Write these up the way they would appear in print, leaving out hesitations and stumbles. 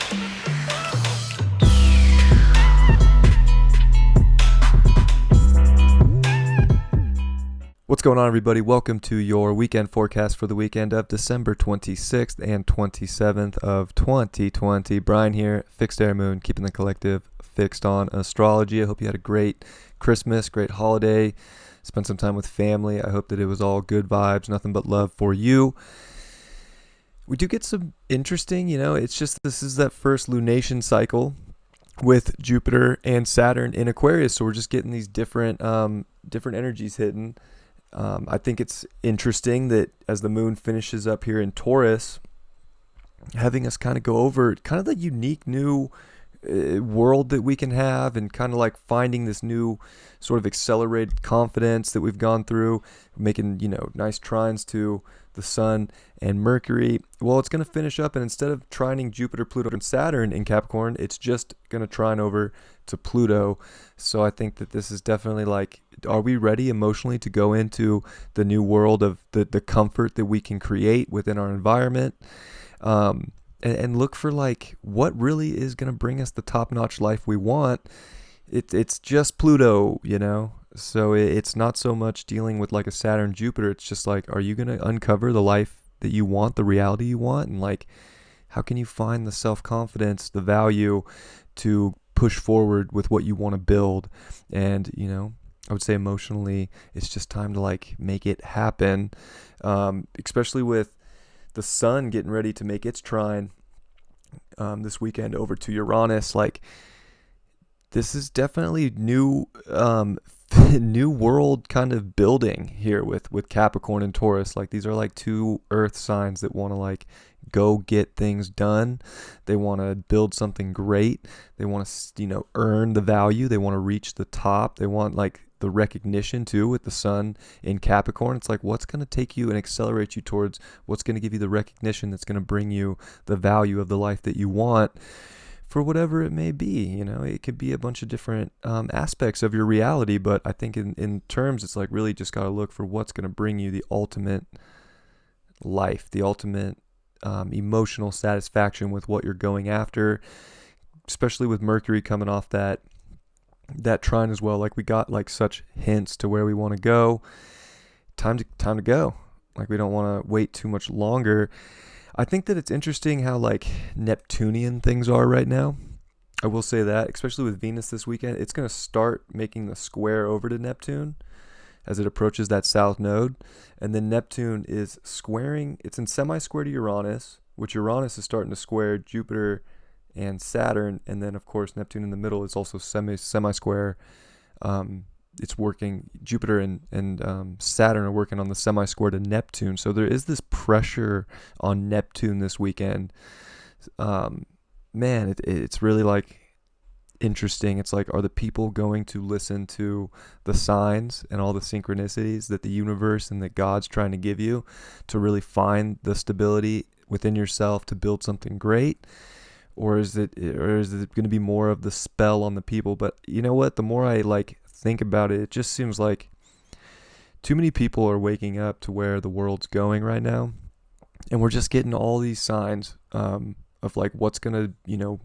What's going on, everybody? Welcome to your weekend forecast for the weekend of December 26th and 27th of 2020. Brian here, Fixed Air Moon, keeping the collective fixed on astrology. I hope you had a great Christmas, great holiday, spent some time with family. I hope that it was all good vibes, nothing but love for you. We do get some interesting, it's just this is that first lunation cycle with Jupiter and Saturn in Aquarius, so we're just getting these different energies hitting. I think it's interesting that as the moon finishes up here in Taurus, having us kind of go over kind of the unique new world that we can have, and kind of like finding this new sort of accelerated confidence that we've gone through, making, nice trines to the sun and Mercury. Well, it's going to finish up, and instead of trining Jupiter, Pluto, and Saturn in Capricorn, it's just going to trine over to Pluto. So I think that this is definitely like, are we ready emotionally to go into the new world of the comfort that we can create within our environment, and look for like what really is going to bring us the top-notch life we want. It's just Pluto, so it's not so much dealing with like a Saturn Jupiter. It's just like, are you going to uncover the life that you want, the reality you want, and like how can you find the self-confidence, the value to push forward with what you want to build? And I would say emotionally, it's just time to like make it happen, especially with the sun getting ready to make its trine this weekend over to Uranus. Like, this is definitely new new world kind of building here with Capricorn and Taurus. Like, these are like two earth signs that want to like go get things done. They want to build something great. They want to earn the value. They want to reach the top. They want like the recognition too, with the sun in Capricorn. It's like, what's going to take you and accelerate you towards what's going to give you the recognition that's going to bring you the value of the life that you want, for whatever it may be. It could be a bunch of different aspects of your reality, but I think in terms, it's like really just got to look for what's going to bring you the ultimate life, the ultimate emotional satisfaction with what you're going after, especially with Mercury coming off that trine as well. Like, we got like such hints to where we want to go. Time to go. Like, we don't want to wait too much longer. I think that it's interesting how like Neptunian things are right now. I will say that, especially with Venus this weekend, it's going to start making the square over to Neptune as it approaches that south node. And then Neptune is squaring, it's in semi-square to Uranus, which Uranus is starting to square Jupiter and Saturn. And then of course Neptune in the middle is also semi-square. It's working, Jupiter and Saturn are working on the semi-square to Neptune. So there is this pressure on Neptune this weekend. It's really like interesting. It's like, are the people going to listen to the signs and all the synchronicities that the universe and that God's trying to give you to really find the stability within yourself to build something great? Or is it going to be more of the spell on the people? But you know what? The more I like think about it, it just seems like too many people are waking up to where the world's going right now, and we're just getting all these signs of like what's going to,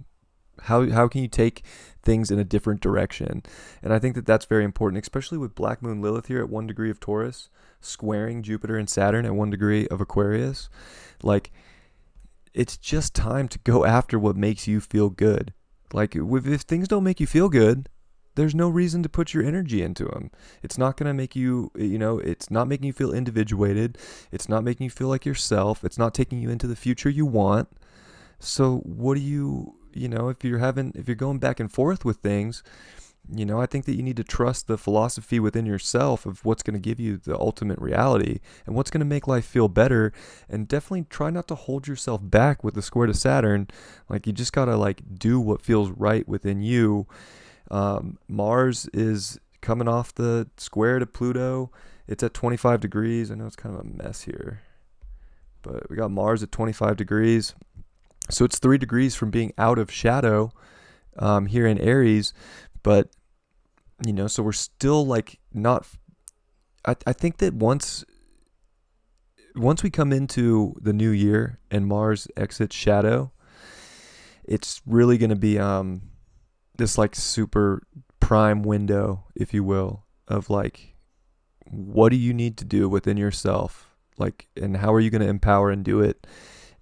how can you take things in a different direction? And I think that that's very important, especially with Black Moon Lilith here at 1 degree of Taurus, squaring Jupiter and Saturn at 1 degree of Aquarius. Like, it's just time to go after what makes you feel good. Like, if things don't make you feel good, there's no reason to put your energy into them. It's not going to make you, it's not making you feel individuated. It's not making you feel like yourself. It's not taking you into the future you want. So what do you, if you're going back and forth with things, I think that you need to trust the philosophy within yourself of what's going to give you the ultimate reality and what's going to make life feel better. And definitely try not to hold yourself back with the square to Saturn. Like, you just got to like do what feels right within you. Mars is coming off the square to Pluto. It's at 25 degrees. I know it's kind of a mess here, but we got Mars at 25 degrees. So it's 3 degrees from being out of shadow here in Aries. But, so we're still like not, I think that once we come into the new year and Mars exits shadow, it's really going to be this like super prime window, if you will, of like, what do you need to do within yourself, like, and how are you going to empower and do it?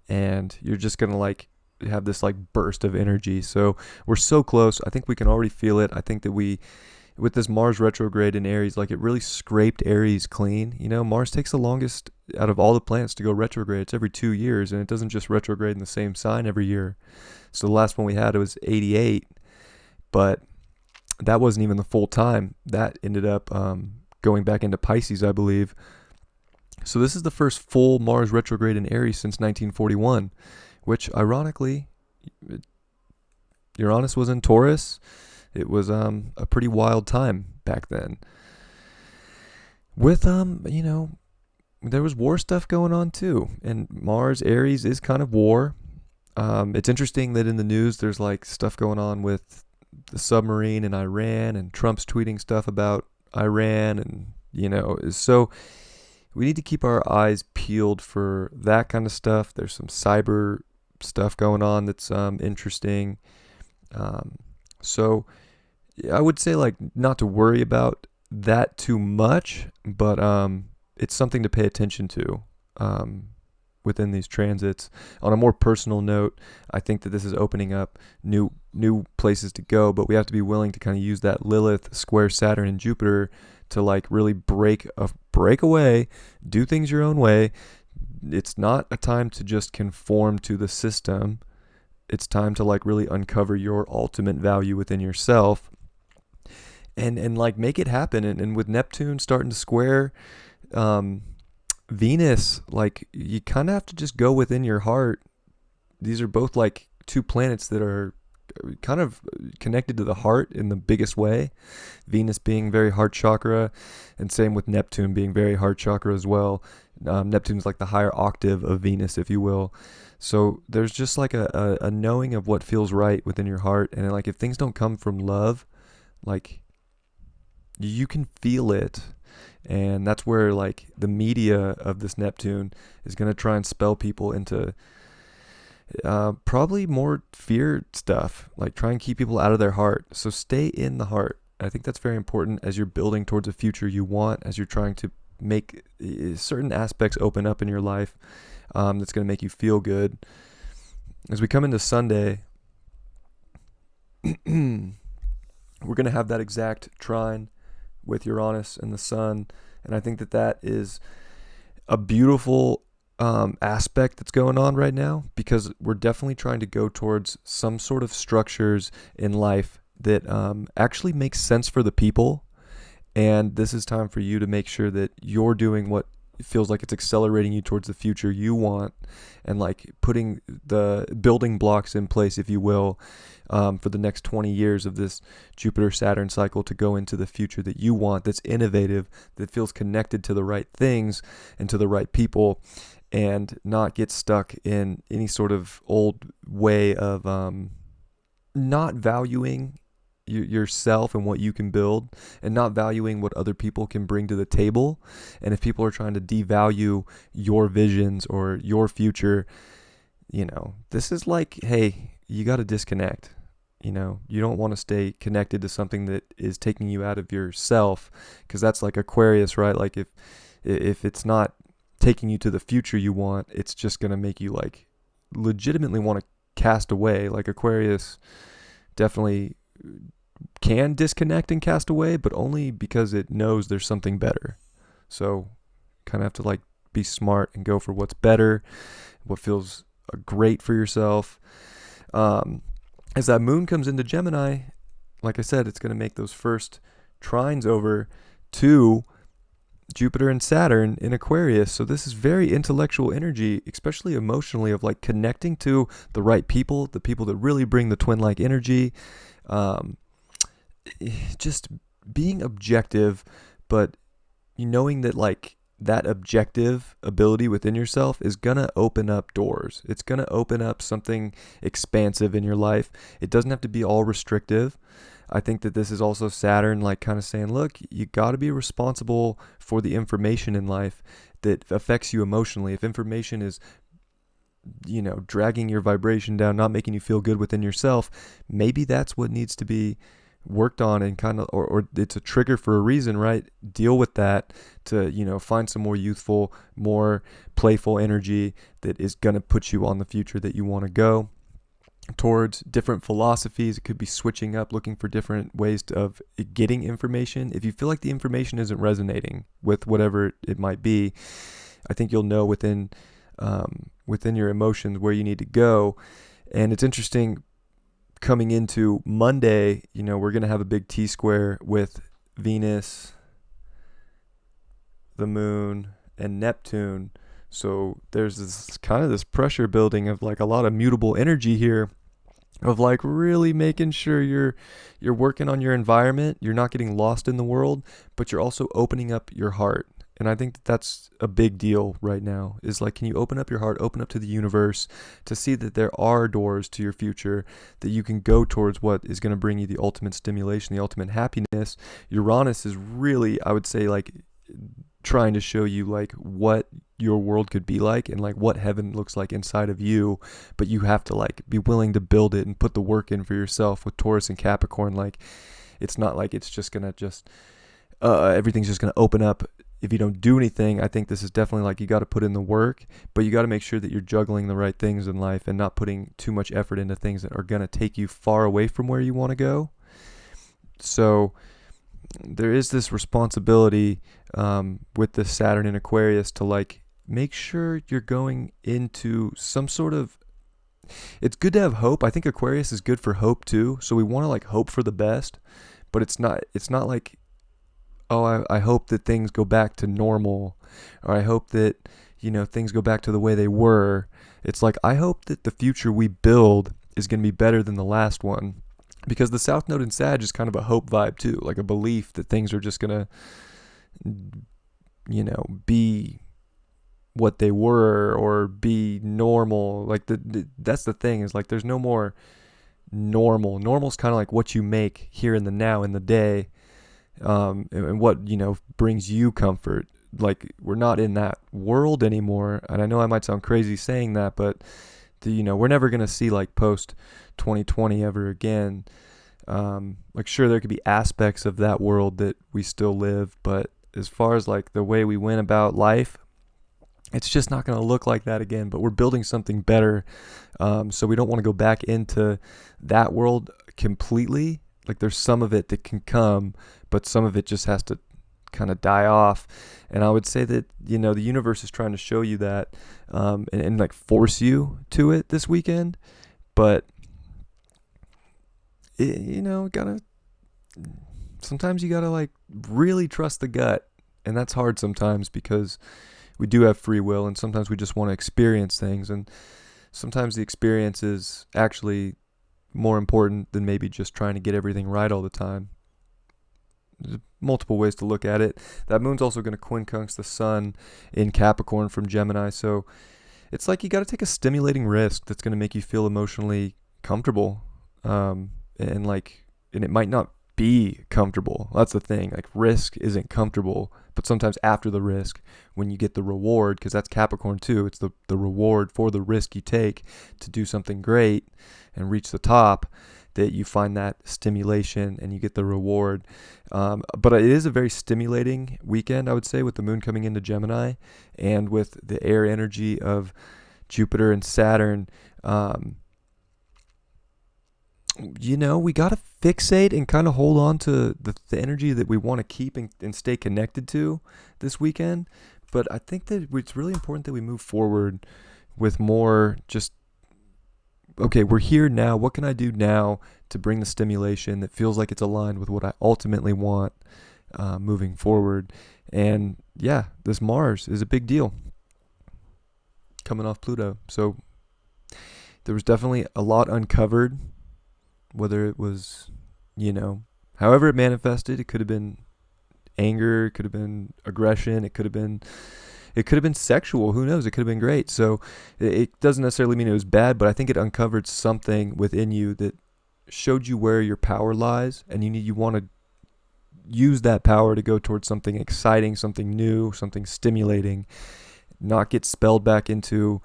And you're just going to like have this like burst of energy. So we're so close. I think we can already feel it. I think that with this Mars retrograde in Aries, like it really scraped Aries clean. Mars takes the longest out of all the planets to go retrograde. It's every 2 years, and it doesn't just retrograde in the same sign every year. So the last one we had, it was 88, but that wasn't even the full time. That ended up going back into Pisces, I believe. So this is the first full Mars retrograde in Aries since 1941, which ironically, Uranus was in Taurus. It was a pretty wild time back then. With there was war stuff going on too, and Mars Aries is kind of war. It's interesting that in the news there's like stuff going on with the submarine in Iran, and Trump's tweeting stuff about Iran, and so we need to keep our eyes peeled for that kind of stuff. There's some cyber stuff going on that's interesting. So I would say like not to worry about that too much, but it's something to pay attention to within these transits. On a more personal note, I think that this is opening up new places to go, but we have to be willing to kind of use that Lilith square Saturn and Jupiter to like really break away, do things your own way. It's not a time to just conform to the system. It's time to like really uncover your ultimate value within yourself and like make it happen. And with Neptune starting to square Venus, like you kind of have to just go within your heart. These are both like two planets that are kind of connected to the heart in the biggest way. Venus being very heart chakra, and same with Neptune being very heart chakra as well. Neptune's like the higher octave of Venus, if you will. So there's just like a knowing of what feels right within your heart. And like if things don't come from love, like you can feel it. And that's where like the media of this Neptune is going to try and spell people into probably more fear stuff, like try and keep people out of their heart. So stay in the heart. I think that's very important as you're building towards a future you want, as you're trying to make certain aspects open up in your life that's going to make you feel good. As we come into Sunday, we're going to have that exact trine with Uranus and the sun, and I think that is a beautiful aspect that's going on right now, because we're definitely trying to go towards some sort of structures in life that actually makes sense for the people. And this is time for you to make sure that you're doing what feels like it's accelerating you towards the future you want, and like putting the building blocks in place, if you will, for the next 20 years of this Jupiter-Saturn cycle to go into the future that you want, that's innovative, that feels connected to the right things and to the right people, and not get stuck in any sort of old way of not valuing yourself and what you can build, and not valuing what other people can bring to the table. And if people are trying to devalue your visions or your future, this is like, hey, you got to disconnect. You don't want to stay connected to something that is taking you out of yourself, because that's like Aquarius, right? Like if it's not taking you to the future you want, it's just going to make you like legitimately want to cast away. Like Aquarius definitely can disconnect and cast away, but only because it knows there's something better. So kind of have to like be smart and go for what's better, what feels great for yourself. As that moon comes into Gemini, like I said, it's going to make those first trines over to Jupiter and Saturn in Aquarius. So this is very intellectual energy, especially emotionally, of like connecting to the right people, the people that really bring the twin-like energy. Just being objective, but knowing that like that objective ability within yourself is going to open up doors. It's going to open up something expansive in your life. It doesn't have to be all restrictive. I think that this is also Saturn like kind of saying, look, you got to be responsible for the information in life that affects you emotionally. If information is dragging your vibration down, not making you feel good within yourself, maybe that's what needs to be worked on, and kind of, or it's a trigger for a reason, right? Deal with that to, find some more youthful, more playful energy that is going to put you on the future that you want to go towards. Different philosophies. It could be switching up, looking for different ways of getting information. If you feel like the information isn't resonating with whatever it might be, I think you'll know within your emotions where you need to go. And it's interesting, coming into Monday, we're going to have a big T-square with Venus, the moon, and Neptune. So there's this pressure building of like a lot of mutable energy here, of like really making sure you're working on your environment, you're not getting lost in the world, but you're also opening up your heart. And I think that's a big deal right now, is like, can you open up your heart, open up to the universe, to see that there are doors to your future, that you can go towards what is going to bring you the ultimate stimulation, the ultimate happiness. Uranus is really, I would say, like trying to show you like what your world could be like, and like what heaven looks like inside of you, but you have to like be willing to build it and put the work in for yourself. With Taurus and Capricorn, like it's not like it's just gonna everything's just gonna open up if you don't do anything. I think this is definitely like you got to put in the work, but you got to make sure that you're juggling the right things in life and not putting too much effort into things that are going to take you far away from where you want to go. So there is this responsibility with the Saturn in Aquarius to like make sure you're going into some sort of, it's good to have hope. I think Aquarius is good for hope too. So we want to like hope for the best, but it's not like, oh, I hope that things go back to normal, or I hope that, things go back to the way they were. It's like, I hope that the future we build is going to be better than the last one, because the South Node in Sag is kind of a hope vibe too, like a belief that things are just going to, be what they were, or be normal. Like that's the thing, is like there's no more normal. Normal's kind of like what you make here in the now, in the day. And what brings you comfort. Like we're not in that world anymore, and I know I might sound crazy saying that, but we're never gonna see like post 2020 ever again. Like sure, there could be aspects of that world that we still live, but as far as like the way we went about life, it's just not gonna look like that again. But we're building something better, so we don't want to go back into that world completely. Like there's some of it that can come, but some of it just has to kind of die off. And I would say that, the universe is trying to show you that, and like force you to it this weekend. But, sometimes you gotta like really trust the gut. And that's hard sometimes, because we do have free will, and sometimes we just want to experience things. And sometimes the experience is actually more important than maybe just trying to get everything right all the time. There's multiple ways to look at it. That moon's also going to quincunx the sun in Capricorn from Gemini, so it's like you got to take a stimulating risk that's going to make you feel emotionally comfortable, and it might not be comfortable. That's the thing. Like risk isn't comfortable, but sometimes after the risk, when you get the reward, because that's Capricorn too, it's the reward for the risk you take to do something great and reach the top, that you find that stimulation and you get the reward. But it is a very stimulating weekend, I would say, with the moon coming into Gemini, and with the air energy of Jupiter and Saturn. We got to fixate and kind of hold on to the energy that we want to keep and stay connected to this weekend. But I think that it's really important that we move forward with more just, okay, we're here now. What can I do now to bring the stimulation that feels like it's aligned with what I ultimately want moving forward? And yeah, this Mars is a big deal coming off Pluto. So there was definitely a lot uncovered, whether it was, however it manifested. It could have been anger, it could have been aggression, it could have been sexual, who knows, it could have been great. So it doesn't necessarily mean it was bad, but I think it uncovered something within you that showed you where your power lies, and you want to use that power to go towards something exciting, something new, something stimulating, not get spelled back into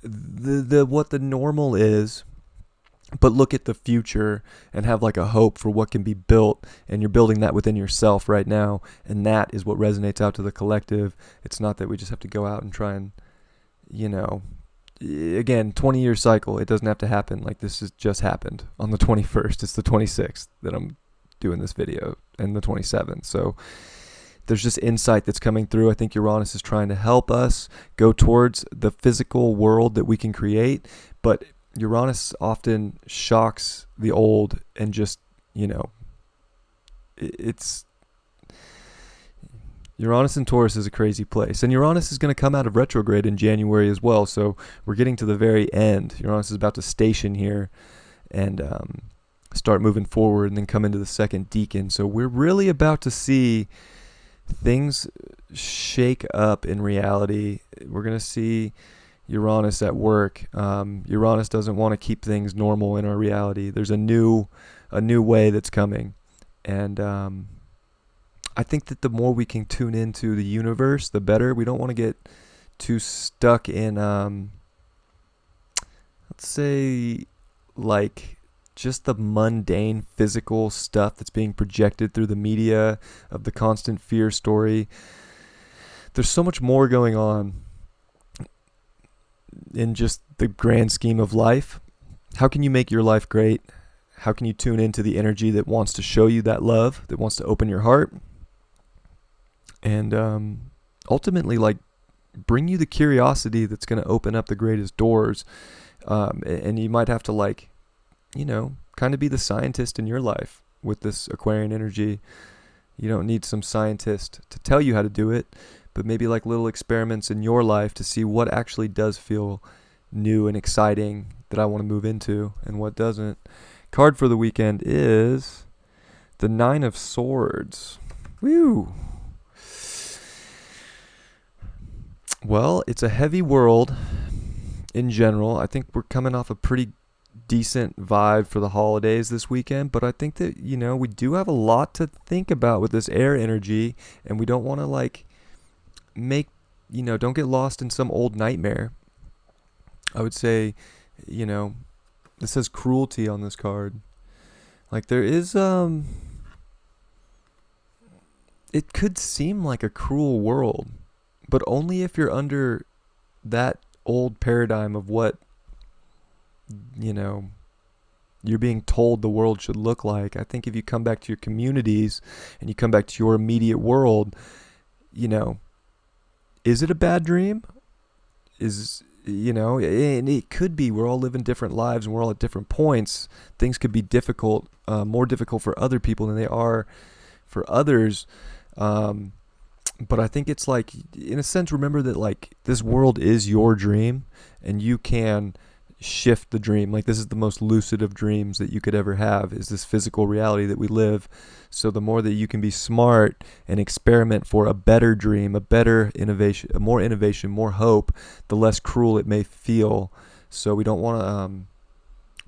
the what the normal is, but look at the future and have like a hope for what can be built, and you're building that within yourself right now, and that is what resonates out to the collective. It's not that we just have to go out and try and, again, 20-year cycle. It doesn't have to happen like this has just happened on the 21st. It's the 26th that I'm doing this video, and the 27th. So there's just insight that's coming through. I think Uranus is trying to help us go towards the physical world that we can create, but Uranus often shocks the old and just, it's Uranus and Taurus is a crazy place. And Uranus is going to come out of retrograde in January as well. So we're getting to the very end. Uranus is about to station here and start moving forward and then come into the second decan. So we're really about to see things shake up in reality. We're going to see Uranus at work. Uranus doesn't want to keep things normal in our reality. There's a new way that's coming, and I think that the more we can tune into the universe, the better. We don't want to get too stuck in, let's say, like just the mundane physical stuff that's being projected through the media of the constant fear story. There's so much more going on in just the grand scheme of life. How can you make your life great? How can you tune into the energy that wants to show you that love, that wants to open your heart, and ultimately like bring you the curiosity that's going to open up the greatest doors. And you might have to like, kind of be the scientist in your life with this Aquarian energy. You don't need some scientist to tell you how to do it, but maybe like little experiments in your life to see what actually does feel new and exciting that I want to move into and what doesn't. Card for the weekend is the 9 of Swords. Woo! Well, it's a heavy world in general. I think we're coming off a pretty decent vibe for the holidays this weekend, but I think that, we do have a lot to think about with this air energy, and we don't want to like don't get lost in some old nightmare. I would say, this says cruelty on this card. Like there is, it could seem like a cruel world, but only if you're under that old paradigm of what, you're being told the world should look like. I think if you come back to your communities and you come back to your immediate world, is it a bad dream? And it could be. We're all living different lives and we're all at different points. Things could be difficult, more difficult for other people than they are for others. But I think it's like, in a sense, remember that like this world is your dream and you can shift the dream. Like this is the most lucid of dreams that you could ever have, is this physical reality that we live. So the more that you can be smart and experiment for a better dream, a better innovation, more innovation, more hope, the less cruel it may feel. So we don't want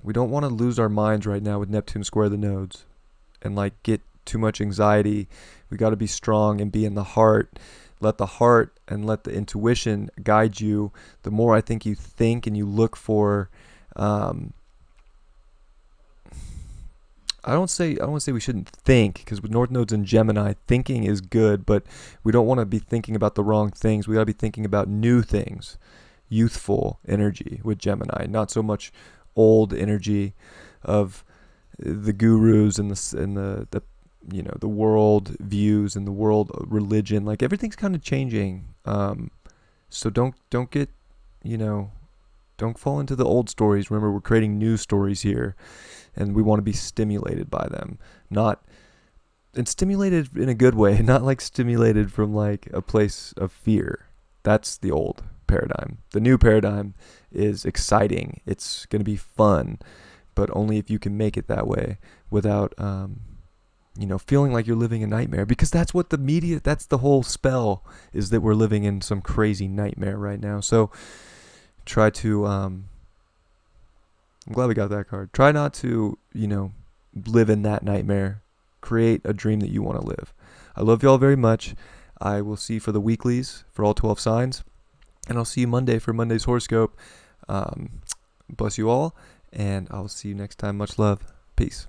to lose our minds right now with Neptune square the nodes and like get too much anxiety. We got to be strong and be in the heart. Let the heart and let the intuition guide you. The more I think you think and you look for, I don't say we shouldn't think, because with North Nodes in Gemini, thinking is good, but we don't want to be thinking about the wrong things. We got to be thinking about new things, youthful energy with Gemini, not so much old energy of the gurus and the world views and the world religion. Like everything's kind of changing. So don't get, don't fall into the old stories. Remember, we're creating new stories here and we want to be stimulated by them, and stimulated in a good way, not like stimulated from like a place of fear. That's the old paradigm. The new paradigm is exciting. It's going to be fun, but only if you can make it that way without, feeling like you're living a nightmare, because that's what the media, that's the whole spell, is that we're living in some crazy nightmare right now. So try to, I'm glad we got that card. Try not to, live in that nightmare. Create a dream that you want to live. I love y'all very much. I will see you for the weeklies for all 12 signs, and I'll see you Monday for Monday's horoscope. Bless you all, and I'll see you next time. Much love. Peace.